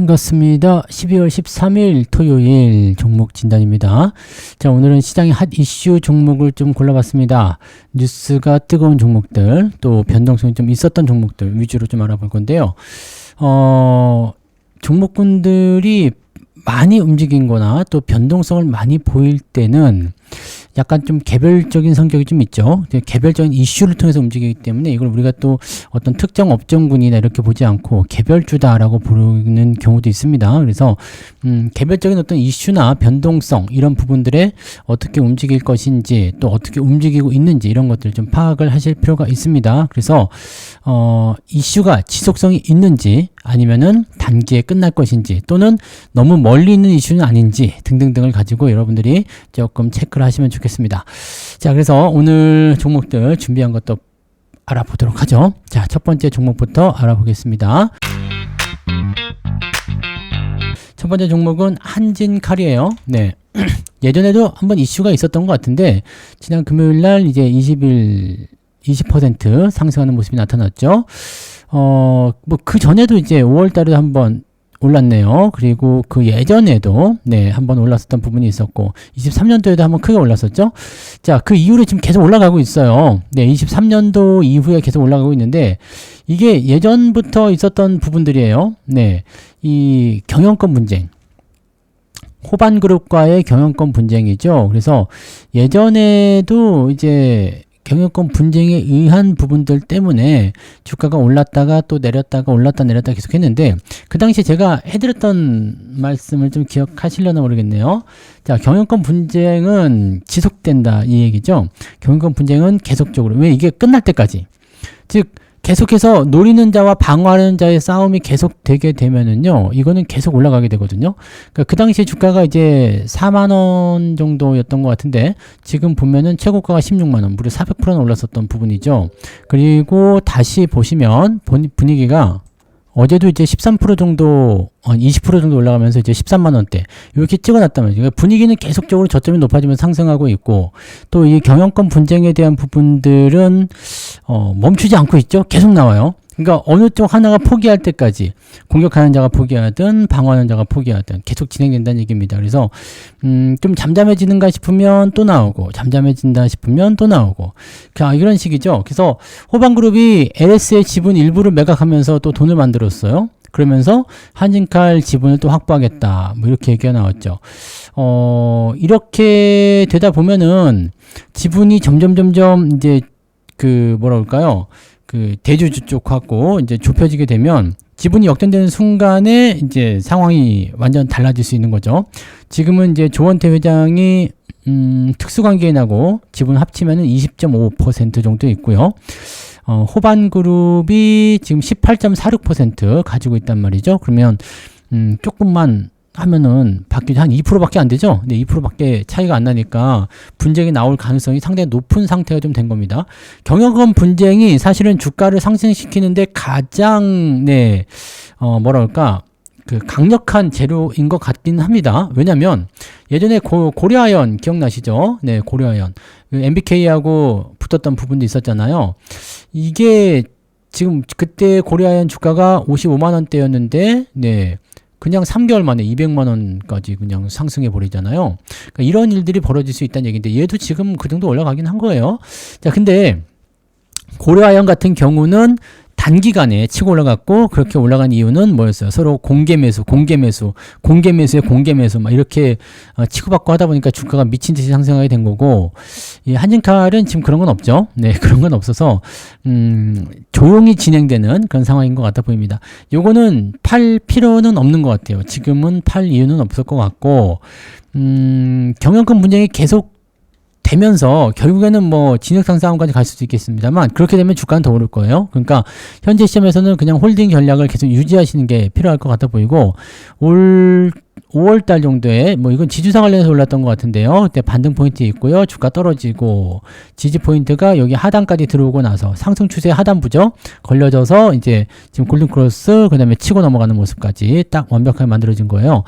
반갑습니다. 12월 13일 토요일 종목 진단입니다. 자, 오늘은 시장의 핫 이슈 종목을 좀 골라봤습니다. 뉴스가 뜨거운 종목들, 또 변동성이 좀 있었던 종목들 위주로 좀 알아볼 건데요. 종목군들이 많이 움직인 거나 또 변동성을 많이 보일 때는 약간 좀 개별적인 성격이 좀 있죠. 개별적인 이슈를 통해서 움직이기 때문에 이걸 우리가 또 어떤 특정 업종군이나 이렇게 보지 않고 개별주다라고 부르는 경우도 있습니다. 그래서 개별적인 어떤 이슈나 변동성 이런 부분들에 어떻게 움직일 것인지 또 어떻게 움직이고 있는지 이런 것들을 좀 파악을 하실 필요가 있습니다. 그래서 이슈가 지속성이 있는지 아니면은 단기에 끝날 것인지 또는 너무 멀리 있는 이슈는 아닌지 등등등을 가지고 여러분들이 조금 체크를 하시면 좋겠습니다. 자, 그래서 오늘 종목들 준비한 것도 알아보도록 하죠. 자, 첫 번째 종목부터 알아보겠습니다. 첫 번째 종목은 한진칼이에요. 네. 예전에도 한번 이슈가 있었던 것 같은데 지난 금요일 날 이제 20% 상승하는 모습이 나타났죠. 뭐 그 전에도 이제 5월 달에 한번 올랐네요. 그리고 그 예전에도 한번 올랐었던 부분이 있었고 23년도에도 한번 크게 올랐었죠. 자, 그 이후로 지금 계속 올라가고 있어요. 23년도 이후에 계속 올라가고 있는데 이게 예전부터 있었던 부분들이에요. 이 경영권 분쟁. 호반그룹과의 경영권 분쟁이죠. 그래서 예전에도 이제 경영권 분쟁에 의한 부분들 때문에 주가가 올랐다가 또 내렸다가 올랐다 내렸다 계속 했는데 그 당시에 제가 해드렸던 말씀을 좀 기억하시려나 모르겠네요. 자, 경영권 분쟁은 지속된다 이 얘기죠. 경영권 분쟁은 계속적으로 왜 이게 끝날 때까지 즉 계속해서 노리는 자와 방어하는 자의 싸움이 계속되게 되면은요, 이거는 계속 올라가게 되거든요. 그러니까 그 당시에 주가가 이제 4만원 정도였던 것 같은데, 지금 보면은 최고가가 16만원, 무려 400%나 올랐었던 부분이죠. 그리고 다시 보시면, 분위기가 어제도 이제 13% 정도, 20% 정도 올라가면서 이제 13만원대 이렇게 찍어놨단 말이죠. 그러니까 분위기는 계속적으로 저점이 높아지면서 상승하고 있고 또 이 경영권 분쟁에 대한 부분들은 멈추지 않고 있죠. 계속 나와요. 그러니까 어느 쪽 하나가 포기할 때까지 공격하는 자가 포기하든 방어하는 자가 포기하든 계속 진행된다는 얘기입니다. 그래서 좀 잠잠해지는가 싶으면 또 나오고 잠잠해진다 싶으면 또 나오고 이런 식이죠. 그래서 호반그룹이 LS의 지분 일부를 매각하면서 또 돈을 만들었어요. 그러면서 한진칼 지분을 또 확보하겠다 뭐 이렇게 얘기가 나왔죠. 이렇게 되다 보면은 지분이 점점 이제 그 뭐라 그럴까요? 그 대주주 쪽하고 이제 좁혀지게 되면 지분이 역전되는 순간에 이제 상황이 완전 달라질 수 있는 거죠. 지금은 이제 조원태 회장이 특수관계인하고 지분 합치면은 20.5% 정도 있고요. 호반그룹이 지금 18.46% 가지고 있단 말이죠. 그러면 조금만 하면은 바뀌지 한 2%밖에 안 되죠. 근데 2%밖에 차이가 안 나니까 분쟁이 나올 가능성이 상당히 높은 상태가 좀 된 겁니다. 경영권 분쟁이 사실은 주가를 상승시키는데 가장 뭐라 그럴까 그 강력한 재료인 것 같긴 합니다. 왜냐면 예전에 고려아연 기억나시죠? 고려아연 MBK하고 붙었던 부분도 있었잖아요. 이게 지금 그때 고려아연 주가가 55만 원대였는데 그냥 3개월 만에 200만 원까지 그냥 상승해 버리잖아요. 그러니까 이런 일들이 벌어질 수 있다는 얘기인데 얘도 지금 그 정도 올라가긴 한 거예요. 자, 근데 고려아연 같은 경우는 단기간에 치고 올라갔고 그렇게 올라간 이유는 뭐였어요? 서로 공개 매수에 공개 매수 막 이렇게 치고받고 하다 보니까 주가가 미친 듯이 상승하게 된 거고 이 한진칼은 지금 그런 건 없죠. 그런 건 없어서 조용히 진행되는 그런 상황인 것 같아 보입니다. 요거는 팔 필요는 없는 것 같아요. 지금은 팔 이유는 없을 것 같고 경영권 분쟁이 계속 되면서 결국에는 뭐 진흙탕 싸움까지 갈 수도 있겠습니다만 그렇게 되면 주가는 더 오를 거예요. 그러니까 현재 시점에서는 그냥 홀딩 전략을 계속 유지하시는 게 필요할 것 같아 보이고 5월달 정도에 뭐 이건 지주사 관련해서 올랐던 것 같은데요. 그때 반등 포인트 있고요. 주가 떨어지고 지지 포인트가 여기 하단까지 들어오고 나서 상승 추세 하단부죠. 걸려져서 이제 지금 골든크로스 그 다음에 치고 넘어가는 모습까지 딱 완벽하게 만들어진 거예요.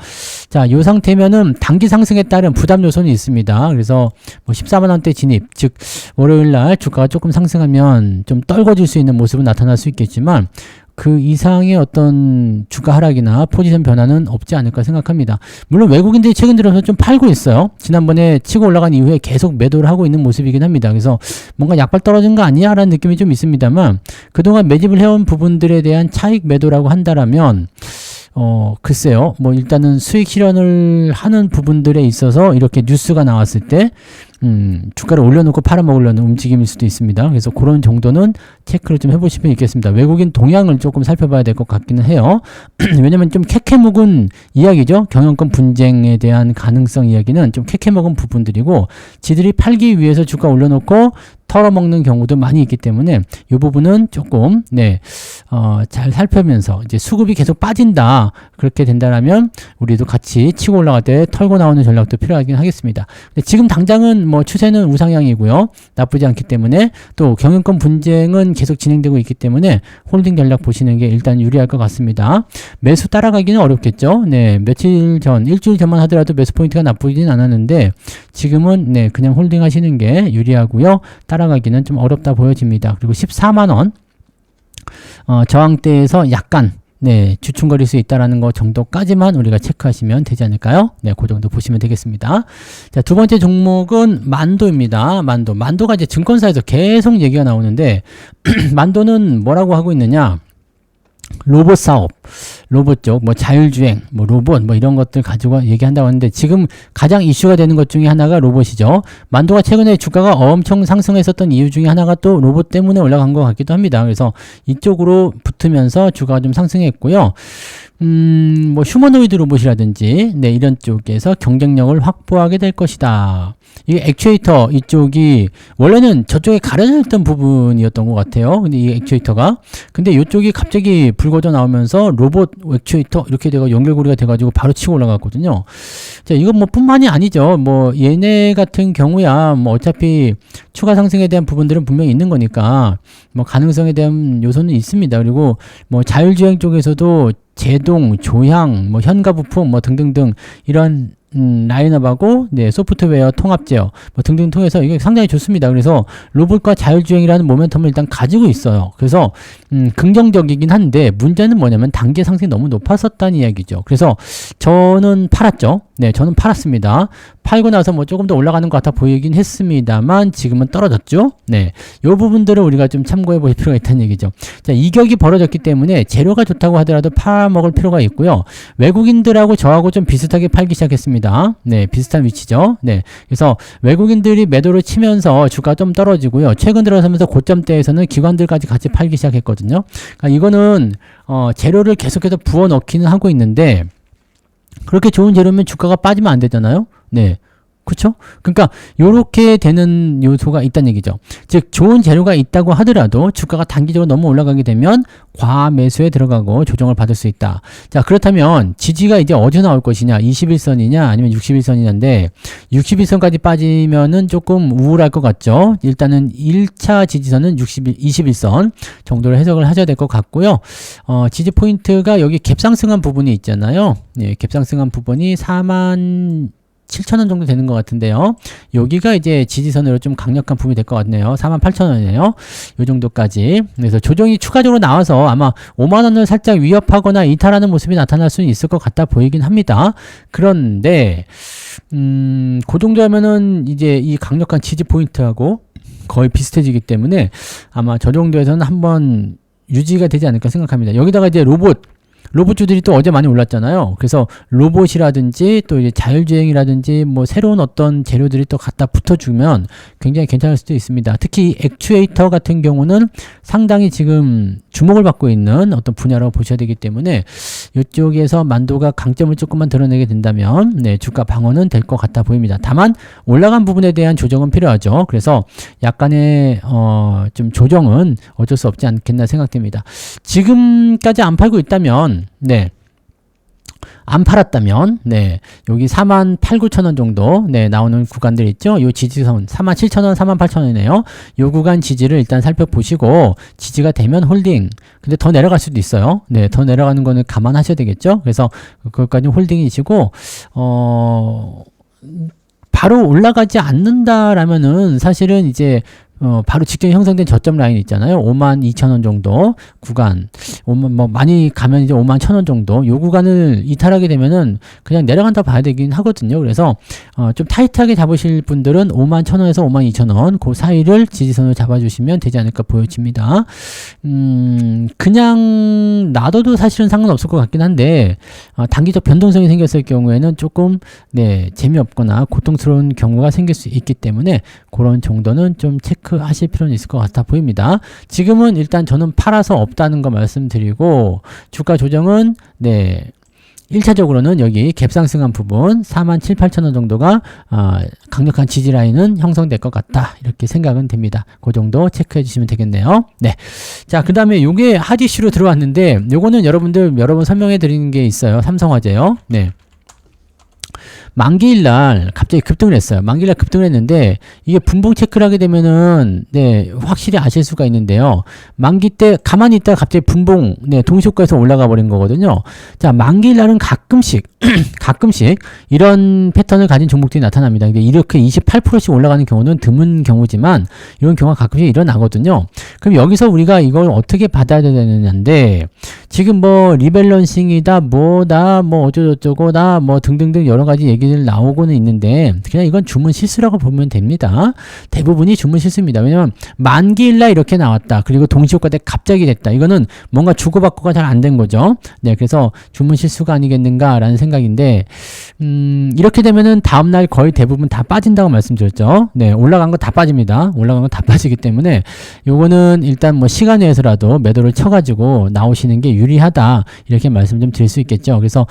자, 이 상태면은 단기 상승에 따른 부담 요소는 있습니다. 그래서 뭐 14만 원대 진입, 즉 월요일 날 주가가 조금 상승하면 좀 떨궈질 수 있는 모습은 나타날 수 있겠지만 그 이상의 어떤 주가 하락이나 포지션 변화는 없지 않을까 생각합니다. 물론 외국인들이 최근 들어서 좀 팔고 있어요. 지난번에 치고 올라간 이후에 계속 매도를 하고 있는 모습이긴 합니다. 그래서 뭔가 약발 떨어진 거 아니야? 라는 느낌이 좀 있습니다만 그동안 매집을 해온 부분들에 대한 차익 매도라고 한다라면 글쎄요. 뭐 일단은 수익 실현을 하는 부분들에 있어서 이렇게 뉴스가 나왔을 때 주가를 올려놓고 팔아먹으려는 움직임일 수도 있습니다. 그래서 그런 정도는 체크를 좀 해보실 필요 있겠습니다. 외국인 동향을 조금 살펴봐야 될 것 같기는 해요. 왜냐면 좀 캐캐묵은 이야기죠. 경영권 분쟁에 대한 가능성 이야기는 좀 캐캐먹은 부분들이고 지들이 팔기 위해서 주가 올려놓고 털어먹는 경우도 많이 있기 때문에 이 부분은 조금 잘 살펴면서 이제 수급이 계속 빠진다 그렇게 된다라면 우리도 같이 치고 올라갈 때 털고 나오는 전략도 필요하긴 하겠습니다. 근데 지금 당장은 뭐 추세는 우상향이고요. 나쁘지 않기 때문에 또 경영권 분쟁은 계속 진행되고 있기 때문에 홀딩 전략 보시는 게 일단 유리할 것 같습니다. 매수 따라가기는 어렵겠죠. 네, 며칠 전, 일주일 전만 하더라도 매수 포인트가 나쁘진 않았는데 지금은 그냥 홀딩 하시는 게 유리하고요. 따라가기는 좀 어렵다 보여집니다. 그리고 14만원 저항대에서 약간 주춤거릴 수 있다라는 거 정도까지만 우리가 체크하시면 되지 않을까요? 그 정도 보시면 되겠습니다. 자, 두 번째 종목은 만도입니다. 만도가 이제 증권사에서 계속 얘기가 나오는데 만도는 뭐라고 하고 있느냐? 로봇 사업, 로봇 쪽, 뭐 자율주행, 뭐 로봇, 뭐 이런 것들 가지고 얘기한다고 하는데 지금 가장 이슈가 되는 것 중에 하나가 로봇이죠. 만도가 최근에 주가가 엄청 상승했었던 이유 중에 하나가 또 로봇 때문에 올라간 것 같기도 합니다. 그래서 이쪽으로 붙으면서 주가가 좀 상승했고요. 뭐 휴머노이드 로봇이라든지 이런 쪽에서 경쟁력을 확보하게 될 것이다. 이 액추에이터 이쪽이 원래는 저쪽에 가려져 있던 부분이었던 것 같아요. 근데 이 액추에이터가 근데 이쪽이 갑자기 불거져 나오면서 로봇 액추에이터 이렇게 돼가 연결고리가 돼가지고 바로 치고 올라갔거든요. 자, 이건 뭐 뿐만이 아니죠. 뭐 얘네 같은 경우야 뭐 어차피 추가 상승에 대한 부분들은 분명히 있는 거니까 뭐 가능성에 대한 요소는 있습니다. 그리고 뭐 자율주행 쪽에서도 제동, 조향, 뭐 현가 부품 뭐 등등등 이런 라인업하고 소프트웨어 통합 제어 뭐 등등 통해서 이게 상당히 좋습니다. 그래서 로봇과 자율주행이라는 모멘텀을 일단 가지고 있어요. 그래서 긍정적이긴 한데 문제는 뭐냐면 단기 상승이 너무 높았었다는 이야기죠. 그래서 저는 팔았죠. 저는 팔았습니다. 팔고 나서 뭐 조금 더 올라가는 것 같아 보이긴 했습니다만 지금은 떨어졌죠. 이 부분들을 우리가 좀 참고해 볼 필요가 있다는 얘기죠. 자, 이격이 벌어졌기 때문에 재료가 좋다고 하더라도 팔아먹을 필요가 있고요. 외국인들하고 저하고 좀 비슷하게 팔기 시작했습니다. 비슷한 위치죠. 그래서 외국인들이 매도를 치면서 주가 좀 떨어지고요. 최근 들어서면서 고점대에서는 기관들까지 같이 팔기 시작했거든요. 그러니까 이거는 재료를 계속해서 부어 넣기는 하고 있는데 그렇게 좋은 재료면 주가가 빠지면 안 되잖아요. 그쵸? 그러니까 요렇게 되는 요소가 있다는 얘기죠. 즉 좋은 재료가 있다고 하더라도 주가가 단기적으로 너무 올라가게 되면 과매수에 들어가고 조정을 받을 수 있다. 자, 그렇다면 지지가 이제 어디서 나올 것이냐? 21선이냐 아니면 61선이냐인데 61선까지 빠지면은 조금 우울할 것 같죠. 일단은 1차 지지선은 21선 정도로 해석을 하셔야 될 것 같고요. 지지 포인트가 여기 갭상승한 부분이 있잖아요. 갭상승한 부분이 47,000원 정도 되는 것 같은데요. 여기가 이제 지지선으로 좀 강력한 부분이 될 것 같네요. 48,000원이네요. 요 정도까지. 그래서 조정이 추가적으로 나와서 아마 5만원을 살짝 위협하거나 이탈하는 모습이 나타날 수는 있을 것 같다 보이긴 합니다. 그런데, 그 정도 하면은 이제 이 강력한 지지 포인트하고 거의 비슷해지기 때문에 아마 저 정도에서는 한번 유지가 되지 않을까 생각합니다. 여기다가 이제 로봇주들이 또 어제 많이 올랐잖아요. 그래서 로봇이라든지 또 이제 자율주행이라든지 뭐 새로운 어떤 재료들이 또 갖다 붙어주면 굉장히 괜찮을 수도 있습니다. 특히 액추에이터 같은 경우는 상당히 지금 주목을 받고 있는 어떤 분야라고 보셔야 되기 때문에 이쪽에서 만도가 강점을 조금만 드러내게 된다면 주가 방어는 될 것 같아 보입니다. 다만 올라간 부분에 대한 조정은 필요하죠. 그래서 약간의 좀 조정은 어쩔 수 없지 않겠나 생각됩니다. 지금까지 안 팔고 있다면 안 팔았다면 여기 48,000-49,000원 정도 나오는 구간들 있죠. 요 지지선 47,000원, 48,000원이네요. 요 구간 지지를 일단 살펴보시고 지지가 되면 홀딩. 근데 더 내려갈 수도 있어요. 더 내려가는 거는 감안하셔야 되겠죠. 그래서 그것까지 홀딩이시고 바로 올라가지 않는다라면은 사실은 이제 바로 직전에 형성된 저점 라인 있잖아요. 52,000원 정도 구간, 뭐 많이 가면 이제 51,000원 정도 요 구간을 이탈하게 되면은 그냥 내려간다 봐야 되긴 하거든요. 그래서 좀 타이트하게 잡으실 분들은 51,000원에서 52,000원 그 사이를 지지선으로 잡아주시면 되지 않을까 보여집니다. 그냥 놔둬도 사실은 상관없을 것 같긴 한데 단기적 변동성이 생겼을 경우에는 조금 재미없거나 고통스러운 경우가 생길 수 있기 때문에 그런 정도는 좀 체크하실 필요는 있을 것 같아 보입니다. 지금은 일단 저는 팔아서 없다는 거 말씀드리고 주가 조정은 1차적으로는 여기 갭상승한 부분 47,800원 정도가 강력한 지지 라인은 형성될 것 같다 이렇게 생각은 됩니다. 그 정도 체크해 주시면 되겠네요. 네. 자, 그 다음에 요게 핫 이슈로 들어왔는데 요거는 여러분들 여러 번 설명해 드리는 게 있어요. 삼성화재요. 네. 만기일날 갑자기 급등을 했어요. 만기일날 급등을 했는데 이게 분봉 체크를 하게 되면은 확실히 아실 수가 있는데요. 만기 때 가만히 있다가 갑자기 분봉 동시효과에서 올라가 버린 거거든요. 자, 만기일날은 가끔씩 이런 패턴을 가진 종목들이 나타납니다. 근데 이렇게 28%씩 올라가는 경우는 드문 경우지만 이런 경우가 가끔씩 일어나거든요. 그럼 여기서 우리가 이걸 어떻게 받아야 되느냐인데 지금 뭐 리밸런싱이다 뭐다 뭐 어쩌고저쩌고다 뭐 등등등 여러 가지 얘기들 나오고는 있는데 그냥 이건 주문 실수라고 보면 됩니다. 대부분이 주문 실수입니다. 왜냐면 만기일날 이렇게 나왔다. 그리고 동시효과 때 갑자기 됐다. 이거는 뭔가 주고받고가 잘 안 된 거죠. 네, 그래서 주문 실수가 아니겠는가라는 생각인데 이렇게 되면은 다음날 거의 대부분 다 빠진다고 말씀드렸죠. 네, 올라간 거 다 빠집니다. 올라간 거 다 빠지기 때문에 요거는 일단 뭐 시간 내에서라도 매도를 쳐가지고 나오시는 게 유리하다 이렇게 말씀 좀 드릴 수 있겠죠. 그래서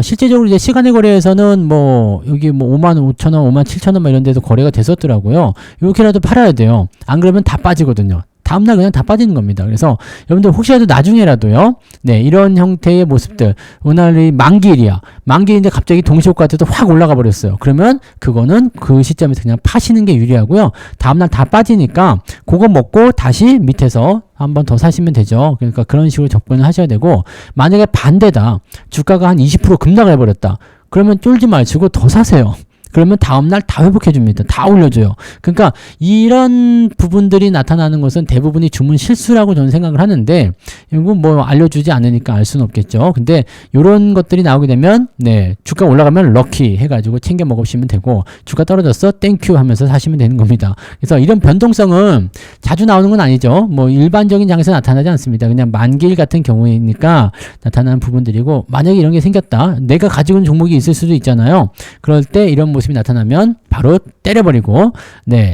실제적으로 이제 시간의 거래에서는 뭐 여기 뭐 55,000원, 57,000원 이런 데서 거래가 됐었더라고요. 이렇게라도 팔아야 돼요. 안 그러면 다 빠지거든요. 다음날 그냥 다 빠지는 겁니다. 그래서 여러분들 혹시라도 나중에라도요. 네, 이런 형태의 모습들. 오늘이 만기일이야. 만기일인데 갑자기 동시효과 때도 확 올라가 버렸어요. 그러면 그거는 그 시점에서 그냥 파시는 게 유리하고요. 다음날 다 빠지니까 그거 먹고 다시 밑에서 한 번 더 사시면 되죠. 그러니까 그런 식으로 접근을 하셔야 되고 만약에 반대다. 주가가 한 20% 급락을 해버렸다. 그러면 쫄지 마시고 더 사세요. 그러면 다음날 다 회복해줍니다. 다 올려줘요. 그러니까 이런 부분들이 나타나는 것은 대부분이 주문 실수라고 저는 생각을 하는데 이거 뭐 알려주지 않으니까 알 수는 없겠죠. 근데 이런 것들이 나오게 되면 주가 올라가면 럭키 해가지고 챙겨 먹으시면 되고 주가 떨어졌어 땡큐 하면서 사시면 되는 겁니다. 그래서 이런 변동성은 자주 나오는 건 아니죠. 뭐 일반적인 장에서 나타나지 않습니다. 그냥 만기일 같은 경우이니까 나타나는 부분들이고 만약에 이런 게 생겼다. 내가 가지고 있는 종목이 있을 수도 있잖아요. 그럴 때 이런 모습이 나타나면 바로 때려버리고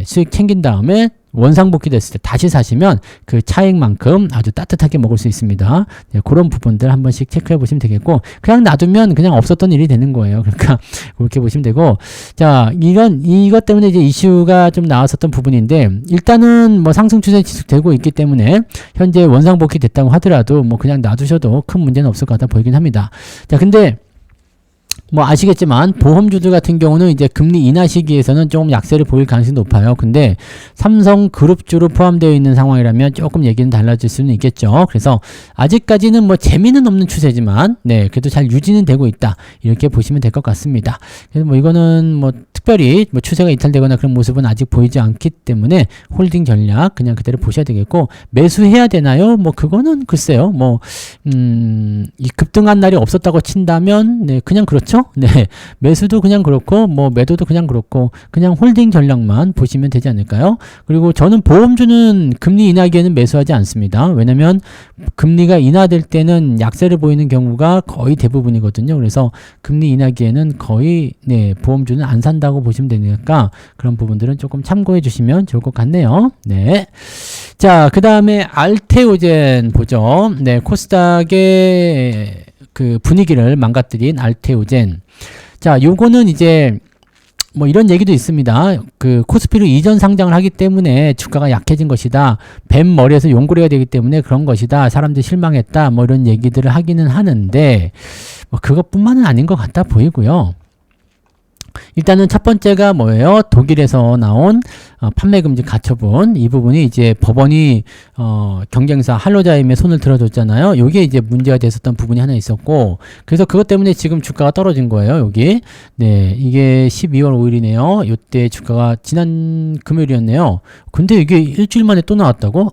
수익 챙긴 다음에 원상복귀 됐을 때 다시 사시면 그 차익만큼 아주 따뜻하게 먹을 수 있습니다. 그런 부분들 한 번씩 체크해 보시면 되겠고 그냥 놔두면 그냥 없었던 일이 되는 거예요. 그러니까 그렇게 보시면 되고 자 이것 때문에 이제 이슈가 좀 나왔었던 부분인데 일단은 뭐 상승 추세 지속되고 있기 때문에 현재 원상복귀 됐다고 하더라도 뭐 그냥 놔두셔도 큰 문제는 없을 것 같아 보이긴 합니다. 자 근데 뭐 아시겠지만 보험주들 같은 경우는 이제 금리 인하 시기에서는 조금 약세를 보일 가능성이 높아요. 근데 삼성그룹주로 포함되어 있는 상황이라면 조금 얘기는 달라질 수는 있겠죠. 그래서 아직까지는 뭐 재미는 없는 추세지만 그래도 잘 유지는 되고 있다. 이렇게 보시면 될 것 같습니다. 그래서 뭐 이거는 뭐 특별히 뭐 추세가 이탈되거나 그런 모습은 아직 보이지 않기 때문에 홀딩 전략 그냥 그대로 보셔야 되겠고 매수해야 되나요? 뭐 그거는 글쎄요. 뭐 이 급등한 날이 없었다고 친다면 그냥 그렇죠. 매수도 그냥 그렇고 뭐 매도도 그냥 그렇고 그냥 홀딩 전략만 보시면 되지 않을까요? 그리고 저는 보험주는 금리 인하기에는 매수하지 않습니다. 왜냐면 금리가 인하될 때는 약세를 보이는 경우가 거의 대부분이거든요. 그래서 금리 인하기에는 거의 보험주는 안 산다고 보시면 되니까 그런 부분들은 조금 참고해 주시면 좋을 것 같네요. 자, 그 다음에 알테오젠 보죠. 코스닥의 그 분위기를 망가뜨린 알테오젠. 자, 요거는 이제 뭐 이런 얘기도 있습니다. 그 코스피로 이전 상장을 하기 때문에 주가가 약해진 것이다. 뱀 머리에서 용고리가 되기 때문에 그런 것이다. 사람들이 실망했다. 뭐 이런 얘기들을 하기는 하는데 뭐 그것뿐만은 아닌 것 같아 보이고요. 일단은 첫 번째가 뭐예요? 독일에서 나온 판매 금지 가처분. 이 부분이 이제 법원이 경쟁사 할로자임에 손을 들어줬잖아요. 요게 이제 문제가 됐었던 부분이 하나 있었고, 그래서 그것 때문에 지금 주가가 떨어진 거예요. 여기. 네, 이게 12월 5일이네요. 요때 주가가 지난 금요일이었네요. 근데 이게 일주일 만에 또 나왔다고?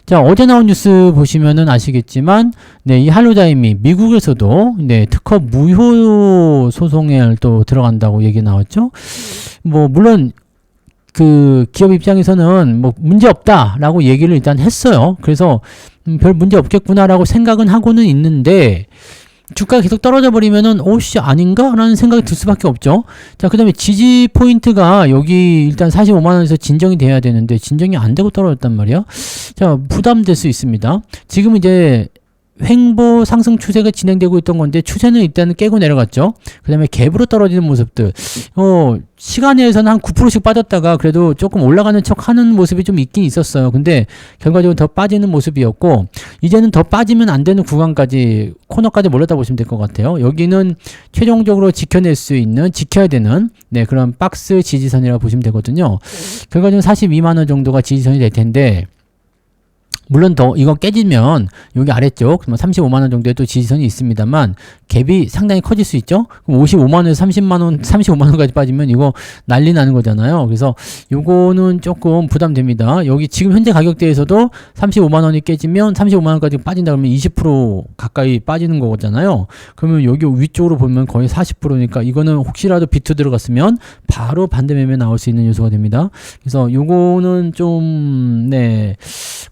자, 어제 나온 뉴스 보시면은 아시겠지만, 네, 이 할로자임이 미국에서도, 네, 특허 무효 소송에 또 들어간다고 얘기 나왔죠? 뭐, 물론, 그, 기업 입장에서는 뭐, 문제 없다라고 얘기를 일단 했어요. 그래서, 별 문제 없겠구나라고 생각은 하고는 있는데, 주가가 계속 떨어져 버리면은 오씨 아닌가? 라는 생각이 들 수밖에 없죠. 자, 그 다음에 지지 포인트가 여기 일단 45만원에서 진정이 돼야 되는데 진정이 안 되고 떨어졌단 말이야. 자, 부담될 수 있습니다. 지금 이제 횡보 상승 추세가 진행되고 있던 건데 추세는 일단은 깨고 내려갔죠. 그 다음에 갭으로 떨어지는 모습들, 시간에서는 한 9%씩 빠졌다가 그래도 조금 올라가는 척 하는 모습이 좀 있긴 있었어요. 근데 결과적으로 더 빠지는 모습이었고, 이제는 더 빠지면 안 되는 구간까지, 코너까지 몰렸다 보시면 될 것 같아요. 여기는 최종적으로 지켜낼 수 있는, 지켜야 되는, 네, 그런 박스 지지선이라고 보시면 되거든요. 결과적으로 42만원 정도가 지지선이 될 텐데, 물론 더 이거 깨지면 여기 아래쪽 35만원 정도의 또 지지선이 있습니다만 갭이 상당히 커질 수 있죠. 그럼 55만원에서 30만원, 35만원까지 빠지면 이거 난리 나는 거잖아요. 그래서 요거는 조금 부담됩니다. 여기 지금 현재 가격대에서도 35만원이 깨지면 35만원까지 빠진다 그러면 20% 가까이 빠지는 거잖아요. 그러면 여기 위쪽으로 보면 거의 40%니까 이거는 혹시라도 비트 들어갔으면 바로 반대 매매 나올 수 있는 요소가 됩니다. 그래서 요거는 좀, 네,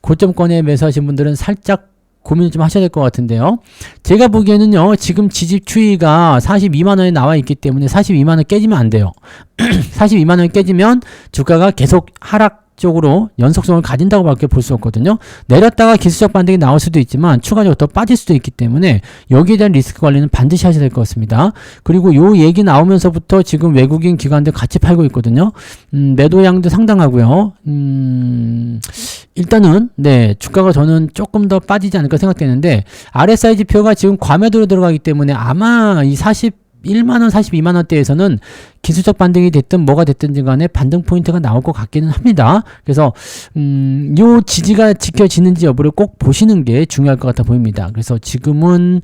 고점권에 매수하신 분들은 살짝 고민을 좀 하셔야 될 것 같은데요. 제가 보기에는요, 지금 지집 추이가 42만원에 나와 있기 때문에 42만원 깨지면 안 돼요. 42만원 깨지면 주가가 계속 하락 쪽으로 연속성을 가진다고 밖에 볼 수 없거든요. 내렸다가 기술적 반등이 나올 수도 있지만 추가적으로 더 빠질 수도 있기 때문에 여기에 대한 리스크 관리는 반드시 하셔야 될 것 같습니다. 그리고 요 얘기 나오면서부터 지금 외국인 기관들 같이 팔고 있거든요. 매도량도 상당하고요. 일단은 네, 주가가 저는 조금 더 빠지지 않을까 생각되는데, RSI 지표가 지금 과매도로 들어가기 때문에 아마 이 41만원, 42만원대에서는 기술적 반등이 됐든 뭐가 됐든지 간에 반등 포인트가 나올 것 같기는 합니다. 그래서 요 지지가 지켜지는지 여부를 꼭 보시는 게 중요할 것 같아 보입니다. 그래서 지금은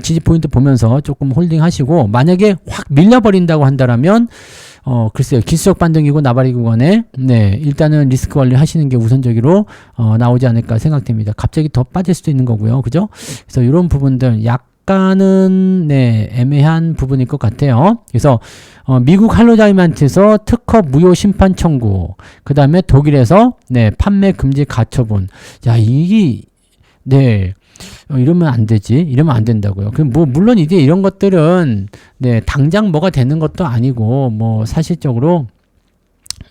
지지 포인트 보면서 조금 홀딩 하시고, 만약에 확 밀려버린다고 한다라면 글쎄요, 기술적 반등이고 나발이고 간에, 네, 일단은 리스크 관리 하시는 게 우선적으로, 나오지 않을까 생각됩니다. 갑자기 더 빠질 수도 있는 거고요. 그죠? 그래서 이런 부분들 약간은, 네, 애매한 부분일 것 같아요. 그래서, 미국 할로자임한테서 특허 무효 심판 청구, 그 다음에 독일에서, 네, 판매 금지 가처분. 야, 이게, 네, 이러면 안 되지. 이러면 안 된다고요. 그럼 뭐, 물론 이제 이런 것들은, 네, 당장 뭐가 되는 것도 아니고, 뭐, 사실적으로,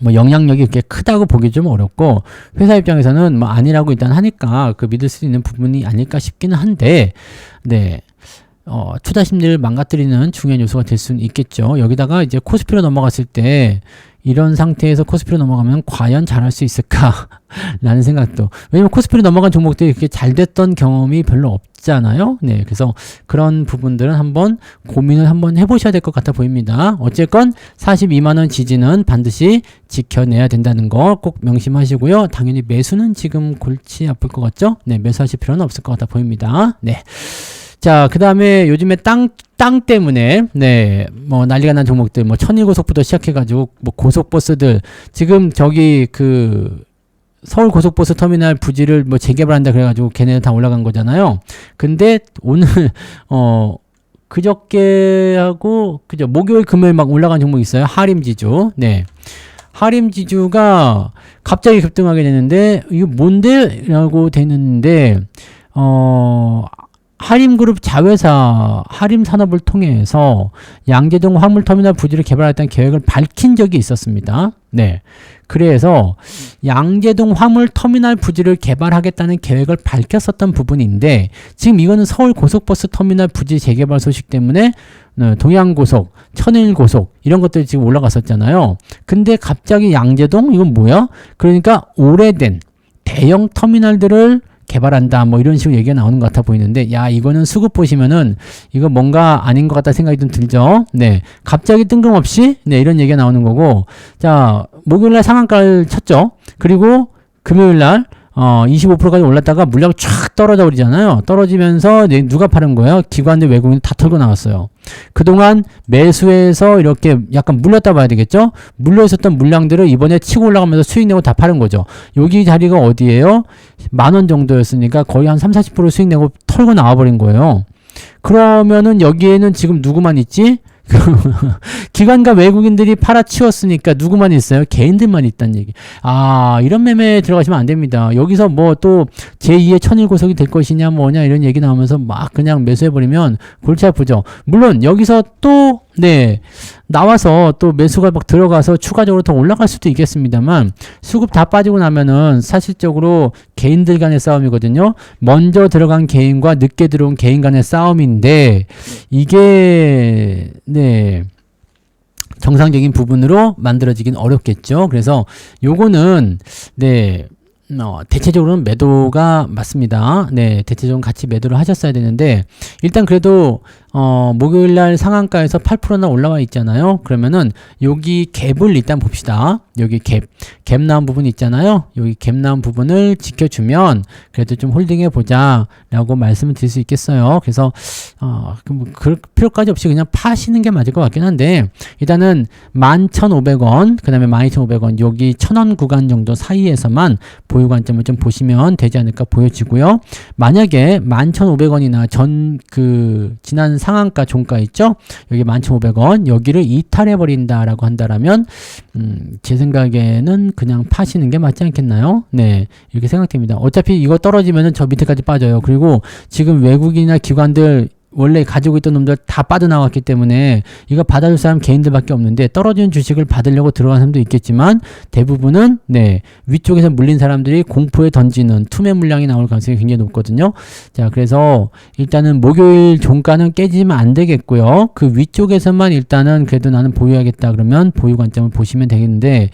뭐, 영향력이 그렇게 크다고 보기 좀 어렵고, 회사 입장에서는 뭐, 아니라고 일단 하니까, 그 믿을 수 있는 부분이 아닐까 싶기는 한데, 네. 투자 심리를 망가뜨리는 중요한 요소가 될 수는 있겠죠. 여기다가 이제 코스피로 넘어갔을 때, 이런 상태에서 코스피로 넘어가면 과연 잘할 수 있을까? 라는 생각도. 왜냐면 코스피로 넘어간 종목들이 그렇게 잘 됐던 경험이 별로 없잖아요. 네. 그래서 그런 부분들은 한번 고민을 한번 해보셔야 될 것 같아 보입니다. 어쨌건 42만원 지지는 반드시 지켜내야 된다는 거 꼭 명심하시고요. 당연히 매수는 지금 골치 아플 것 같죠? 네. 매수하실 필요는 없을 것 같아 보입니다. 네. 자, 그 다음에 요즘에 땅 때문에, 네, 뭐 난리가 난 종목들, 뭐 천일고속부터 시작해가지고, 뭐 고속버스들, 지금 저기 서울 고속버스 터미널 부지를 뭐 재개발한다 그래가지고 걔네는 다 올라간 거잖아요. 근데 오늘, 그저께하고, 그죠, 목요일, 금요일 막 올라간 종목 있어요. 하림지주. 네. 하림지주가 갑자기 급등하게 되는데, 이거 뭔데? 라고 되는데, 하림그룹 자회사 하림산업을 통해서 양재동 화물터미널 부지를 개발하겠다는 계획을 밝힌 적이 있었습니다. 네. 그래서 양재동 화물터미널 부지를 개발하겠다는 계획을 밝혔었던 부분인데, 지금 이거는 서울 고속버스 터미널 부지 재개발 소식 때문에 동양고속, 천일고속 이런 것들이 지금 올라갔었잖아요. 근데 갑자기 양재동 이건 뭐야? 그러니까 오래된 대형 터미널들을 개발한다 뭐 이런 식으로 얘기가 나오는 것 같아 보이는데, 야 이거는 수급 보시면은 이거 뭔가 아닌 것 같다 생각이 좀 들죠. 네, 갑자기 뜬금없이 네 이런 얘기가 나오는 거고, 자 목요일날 상한가를 쳤죠. 그리고 금요일날 25%까지 올랐다가 물량 쫙 떨어져 버리잖아요. 떨어지면서 누가 파는 거예요? 기관들 외국인 다 털고 나왔어요. 그동안 매수해서 이렇게 약간 물렸다 봐야 되겠죠? 물려 있었던 물량들을 이번에 치고 올라가면서 수익 내고 다 파는 거죠. 여기 자리가 어디예요? 10,000원 정도였으니까 거의 한 30-40% 수익 내고 털고 나와 버린 거예요. 그러면은 여기에는 지금 누구만 있지? 기관과 외국인들이 팔아치웠으니까 누구만 있어요? 개인들만 있다는 얘기. 아, 이런 매매에 들어가시면 안 됩니다. 여기서 뭐 또 제2의 천일고속이 될 것이냐 뭐냐 이런 얘기 나오면서 막 그냥 매수해버리면 골치 아프죠. 물론 여기서 또 네 나와서 또 매수가 막 들어가서 추가적으로 더 올라갈 수도 있겠습니다만, 수급 다 빠지고 나면은 사실적으로 개인들 간의 싸움이거든요. 먼저 들어간 개인과 늦게 들어온 개인 간의 싸움인데, 이게 네 정상적인 부분으로 만들어지긴 어렵겠죠. 그래서 요거는 네 대체적으로는 매도가 맞습니다. 네, 대체적으로 같이 매도를 하셨어야 되는데, 일단 그래도 목요일날 상한가에서 8%나 올라와 있잖아요. 그러면은 여기 갭을 일단 봅시다. 여기 갭 나온 부분 있잖아요. 여기 갭 나온 부분을 지켜주면 그래도 좀 홀딩해 보자 라고 말씀을 드릴 수 있겠어요. 그래서 그럴 필요까지 없이 그냥 파시는 게 맞을 것 같긴 한데, 일단은 11,500원 그 다음에 12,500원 여기 1,000원 구간 정도 사이에서만 보유 관점을 좀 보시면 되지 않을까 보여지고요. 만약에 11,500원이나 지난 상한가 종가 있죠? 여기 11,500원 여기를 이탈해 버린다라고 한다라면 제 생각에는 그냥 파시는 게 맞지 않겠나요? 네, 이렇게 생각됩니다. 어차피 이거 떨어지면은 저 밑에까지 빠져요. 그리고 지금 외국인이나 기관들 원래 가지고 있던 놈들 다 빠져나왔기 때문에 이거 받아줄 사람 개인들밖에 없는데, 떨어지는 주식을 받으려고 들어간 사람도 있겠지만 대부분은 네 위쪽에서 물린 사람들이 공포에 던지는 투매 물량이 나올 가능성이 굉장히 높거든요. 자, 그래서 일단은 목요일 종가는 깨지면 안 되겠고요. 그 위쪽에서만 일단은 그래도 나는 보유하겠다 그러면 보유 관점을 보시면 되겠는데,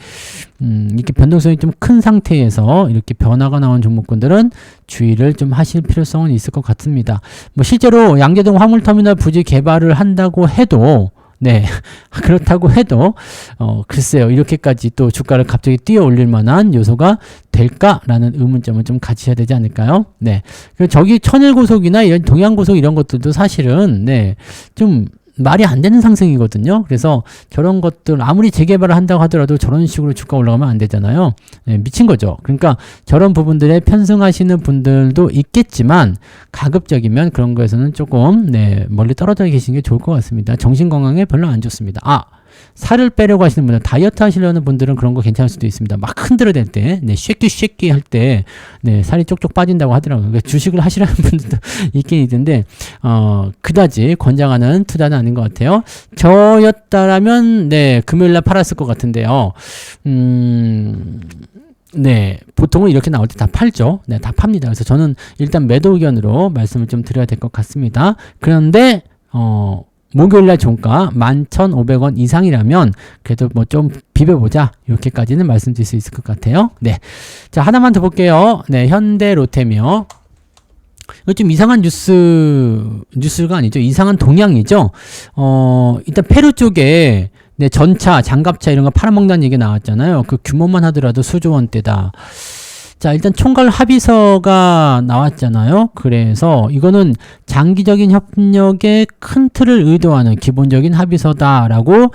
이렇게 변동성이 좀 큰 상태에서 이렇게 변화가 나온 종목군들은 주의를 좀 하실 필요성은 있을 것 같습니다. 뭐 실제로 양재동 화물터미널 부지 개발을 한다고 해도 네 그렇다고 해도 글쎄요, 이렇게까지 또 주가를 갑자기 뛰어 올릴 만한 요소가 될까라는 의문점을 좀 가지셔야 되지 않을까요? 네, 저기 천일고속이나 이런 동양고속 이런 것들도 사실은 네 좀 말이 안 되는 상승이거든요. 그래서 저런 것들 아무리 재개발을 한다고 하더라도 저런 식으로 주가 올라가면 안 되잖아요. 네, 미친 거죠. 그러니까 저런 부분들에 편승하시는 분들도 있겠지만 가급적이면 그런 거에서는 조금 네 멀리 떨어져 계시는 게 좋을 것 같습니다. 정신 건강에 별로 안 좋습니다. 살을 빼려고 하시는 분들, 다이어트 하시려는 분들은 그런 거 괜찮을 수도 있습니다. 막 흔들어댈 때, 네, 쉐끼 할 때, 네, 살이 쪽쪽 빠진다고 하더라고요. 그러니까 주식을 하시라는 분들도 있긴 있는데, 그다지 권장하는 투자는 아닌 것 같아요. 저였다라면, 네, 금요일날 팔았을 것 같은데요. 네, 보통은 이렇게 나올 때 다 팔죠. 네, 다 팝니다. 그래서 저는 일단 매도 의견으로 말씀을 좀 드려야 될 것 같습니다. 그런데, 목요일날 종가 11,500원 이상이라면 그래도 뭐 좀 비벼보자 이렇게까지는 말씀드릴 수 있을 것 같아요. 네, 자 하나만 더 볼게요. 네, 현대 롯데며 이거 좀 이상한 뉴스가 아니죠. 이상한 동향이죠. 일단 페루 쪽에 네, 전차, 장갑차 이런 거 팔아먹는다는 얘기 나왔잖아요. 그 규모만 하더라도 수조 원대다. 자, 일단 총괄 합의서가 나왔잖아요. 그래서 이거는 장기적인 협력의 큰 틀을 의도하는 기본적인 합의서다라고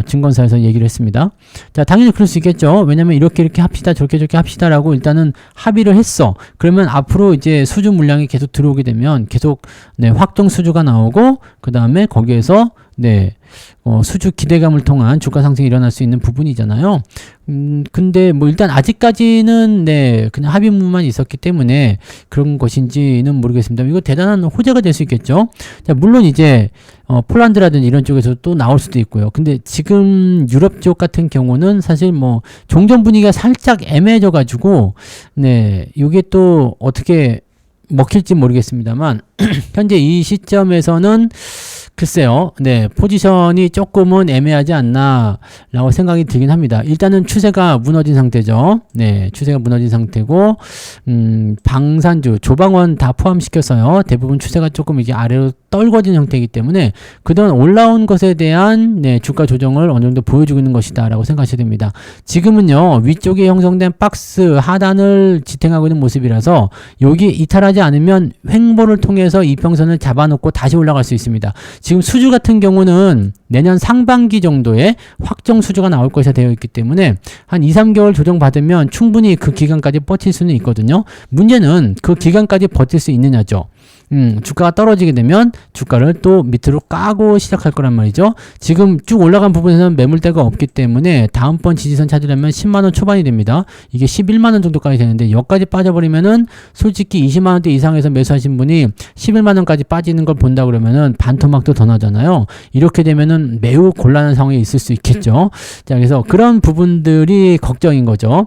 증권사에서 얘기를 했습니다. 자, 당연히 그럴 수 있겠죠. 왜냐면 이렇게 합시다, 저렇게 합시다라고 일단은 합의를 했어. 그러면 앞으로 이제 수주 물량이 계속 들어오게 되면 계속 네, 확정 수주가 나오고 그 다음에 거기에서 네, 수주 기대감을 통한 주가 상승이 일어날 수 있는 부분이잖아요. 근데 뭐 일단 아직까지는 네, 그냥 합의문만 있었기 때문에 그런 것인지는 모르겠습니다. 이거 대단한 호재가 될 수 있겠죠. 자, 물론 이제 폴란드라든지 이런 쪽에서 또 나올 수도 있고요. 근데 지금 유럽 쪽 같은 경우는 사실 뭐 종전 분위기가 살짝 애매해져 가지고 네, 이게 또 어떻게 먹힐지 모르겠습니다만 현재 이 시점에서는 글쎄요. 네. 포지션이 조금은 애매하지 않나라고 생각이 들긴 합니다. 일단은 추세가 무너진 상태죠. 네. 추세가 무너진 상태고, 방산주, 조방원 다 포함시켜서요. 대부분 추세가 조금 이제 아래로 떨궈진 형태이기 때문에 그동안 올라온 것에 대한 네, 주가 조정을 어느 정도 보여주고 있는 것이다 라고 생각하셔야 됩니다. 지금은요. 위쪽에 형성된 박스 하단을 지탱하고 있는 모습이라서 여기 이탈하지 않으면 횡보를 통해서 이평선을 잡아놓고 다시 올라갈 수 있습니다. 지금 수주 같은 경우는 내년 상반기 정도에 확정 수주가 나올 것이 되어 있기 때문에 한 2, 3개월 조정받으면 충분히 그 기간까지 버틸 수는 있거든요. 문제는 그 기간까지 버틸 수 있느냐죠. 주가가 떨어지게 되면 주가를 또 밑으로 까고 시작할 거란 말이죠. 지금 쭉 올라간 부분에서는 매물대가 없기 때문에 다음번 지지선 찾으려면 10만원 초반이 됩니다. 이게 11만원 정도까지 되는데 여기까지 빠져버리면은 솔직히 20만원대 이상에서 매수하신 분이 11만원까지 빠지는 걸 본다 그러면은 반토막도 더 나잖아요. 이렇게 되면은 매우 곤란한 상황이 있을 수 있겠죠. 자, 그래서 그런 부분들이 걱정인 거죠.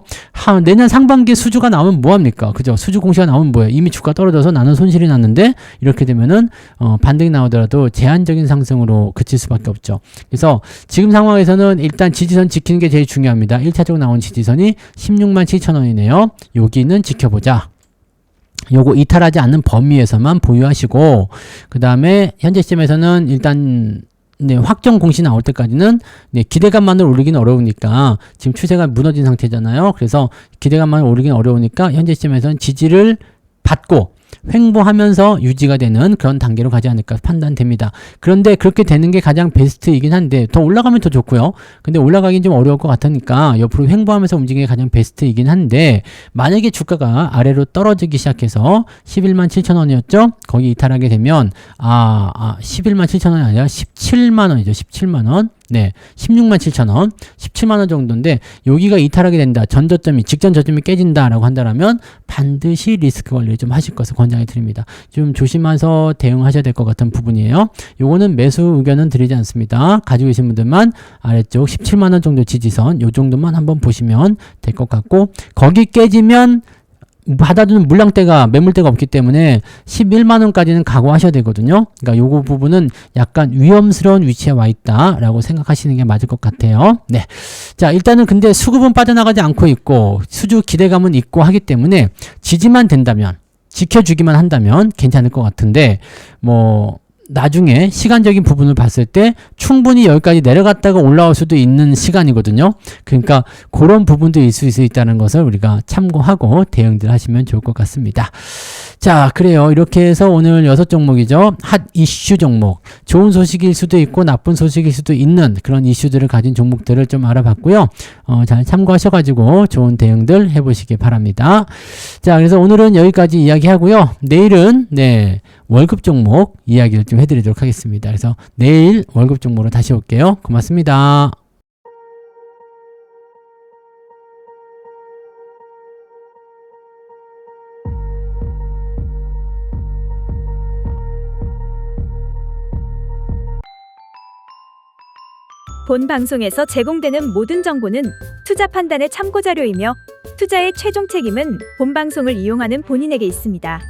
내년 상반기에 수주가 나오면 뭐합니까? 그죠? 수주 공시가 나오면 뭐예요? 이미 주가 떨어져서 나는 손실이 났는데 이렇게 되면은 반등이 나오더라도 제한적인 상승으로 그칠 수밖에 없죠. 그래서 지금 상황에서는 일단 지지선 지키는 게 제일 중요합니다. 1차적으로 나온 지지선이 16만 7천 원이네요. 여기는 지켜보자. 요거 이탈하지 않는 범위에서만 보유하시고 그 다음에 현재 시점에서는 일단 네, 확정 공시 나올 때까지는 네, 기대감만으로 오르기는 어려우니까 지금 추세가 무너진 상태잖아요. 그래서 기대감만으로 오르기는 어려우니까 현재 시점에서는 지지를 받고 횡보하면서 유지가 되는 그런 단계로 가지 않을까 판단됩니다. 그런데 그렇게 되는 게 가장 베스트이긴 한데 더 올라가면 더 좋고요. 근데 올라가긴 좀 어려울 것 같으니까 옆으로 횡보하면서 움직이는 게 가장 베스트이긴 한데 만약에 주가가 아래로 떨어지기 시작해서 11만 7천 원이었죠? 거기 이탈하게 되면 11만 7천 원이 아니라 17만 원이죠. 17만 원. 네, 16만 7천 원, 17만 원 정도인데 여기가 이탈하게 된다. 직전 저점이 깨진다라고 한다면 반드시 리스크 관리를 좀 하실 것을 권장해 드립니다. 좀 조심해서 대응하셔야 될 것 같은 부분이에요. 요거는 매수 의견은 드리지 않습니다. 가지고 계신 분들만 아래쪽 17만 원 정도 지지선 요 정도만 한번 보시면 될 것 같고 거기 깨지면 받아주는 물량대가 매물대가 없기 때문에 11만원까지는 각오하셔야 되거든요. 그러니까 요거 부분은 약간 위험스러운 위치에 와 있다라고 생각하시는 게 맞을 것 같아요. 네. 자, 일단은 근데 수급은 빠져나가지 않고 있고 수주 기대감은 있고 하기 때문에 지지만 된다면 지켜주기만 한다면 괜찮을 것 같은데 나중에 시간적인 부분을 봤을 때 충분히 여기까지 내려갔다가 올라올 수도 있는 시간이거든요. 그러니까 그런 부분도 있을 수 있다는 것을 우리가 참고하고 대응들 하시면 좋을 것 같습니다. 자, 그래요. 이렇게 해서 오늘 6종목이죠. 핫 이슈 종목. 좋은 소식일 수도 있고 나쁜 소식일 수도 있는 그런 이슈들을 가진 종목들을 좀 알아봤고요. 잘 참고하셔가지고 좋은 대응들 해보시기 바랍니다. 자, 그래서 오늘은 여기까지 이야기하고요. 내일은 월급 종목 이야기를 좀 해드리도록 하겠습니다. 그래서 내일 월급 종목으로 다시 올게요. 고맙습니다. 본 방송에서 제공되는 모든 정보는 투자 판단의 참고 자료이며 투자의 최종 책임은 본 방송을 이용하는 본인에게 있습니다.